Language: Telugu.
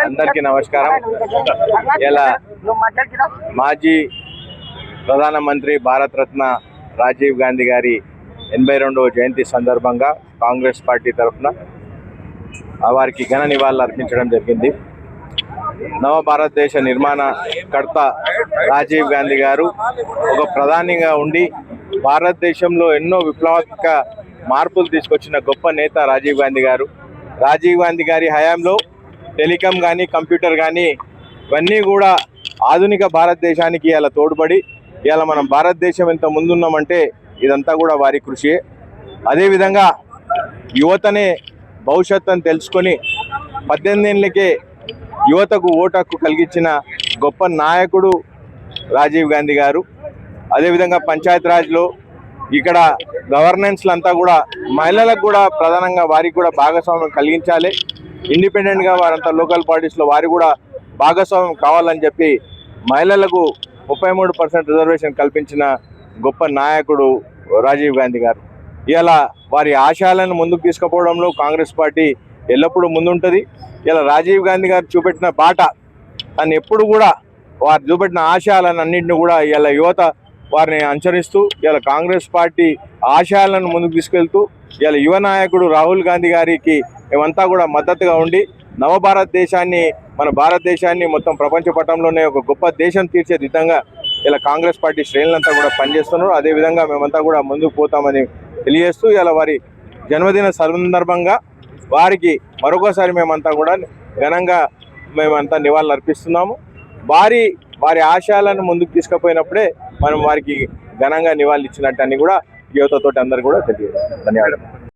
అందరికీ నమస్కారం. ఇలా మాజీ ప్రధానమంత్రి భారత రత్న రాజీవ్ గాంధీ గారి 82వ జయంతి సందర్భంగా కాంగ్రెస్ పార్టీ తరఫున వారికి ఘన నివాళులు అర్పించడం జరిగింది. నవ భారతదేశ నిర్మాణకర్త రాజీవ్ గాంధీ గారు ఒక ప్రధానిగా ఉండి భారతదేశంలో ఎన్నో విప్లవాత్మక మార్పులు తీసుకొచ్చిన గొప్ప నేత రాజీవ్ గాంధీ గారు. రాజీవ్ గాంధీ గారి హయాంలో టెలికాం కానీ కంప్యూటర్ కానీ ఇవన్నీ కూడా ఆధునిక భారతదేశానికి ఇలా తోడ్పడి ఇలా మనం భారతదేశం ఎంత ముందున్నామంటే ఇదంతా కూడా వారి కృషియే. అదేవిధంగా యువతనే భవిష్యత్తు అని తెలుసుకొని 18 ఏళ్ళకే యువతకు ఓటు హక్కు కలిగించిన గొప్ప నాయకుడు రాజీవ్ గాంధీ గారు. అదేవిధంగా పంచాయతీరాజ్లో ఇక్కడ గవర్నెన్స్లు అంతా కూడా మహిళలకు కూడా ప్రధానంగా వారికి కూడా భాగస్వామ్యం కలిగించాలి. ఇండిపెండెంట్గా వారంతా లోకల్ పార్టీస్లో వారి కూడా భాగస్వామ్యం కావాలని చెప్పి మహిళలకు 33% రిజర్వేషన్ కల్పించిన గొప్ప నాయకుడు రాజీవ్ గాంధీ గారు. ఇలా వారి ఆశయాలను ముందుకు తీసుకుపోవడంలో కాంగ్రెస్ పార్టీ ఎల్లప్పుడూ ముందుంటుంది. ఇలా రాజీవ్ గాంధీ గారు చూపెట్టిన బాట తను ఎప్పుడు కూడా వారు చూపెట్టిన ఆశయాలను అన్నింటినీ కూడా ఇలా యువత వారిని అనుసరిస్తూ ఇలా కాంగ్రెస్ పార్టీ ఆశయాలను ముందుకు తీసుకెళ్తూ ఇలా యువ నాయకుడు రాహుల్ గాంధీ గారికి మేమంతా కూడా మద్దతుగా ఉండి నవ భారతదేశాన్ని మన భారతదేశాన్ని మొత్తం ప్రపంచ పటంలోనే ఒక గొప్ప దేశం తీర్చే విధంగా ఇలా కాంగ్రెస్ పార్టీ శ్రేణులంతా కూడా పనిచేస్తున్నారు. అదేవిధంగా మేమంతా కూడా ముందుకు పోతామని తెలియజేస్తూ ఇలా వారి జన్మదిన సందర్భంగా వారికి మరొకసారి మేమంతా కూడా ఘనంగా మేమంతా నివాళులు అర్పిస్తున్నాము. వారి ఆశయాలను ముందుకు తీసుకుపోయినప్పుడే మనం వారికి ఘనంగా నివాళులు ఇచ్చినట్టు అని కూడా యువతతోటి అందరు కూడా తెలియదు. ధన్యవాదాలు.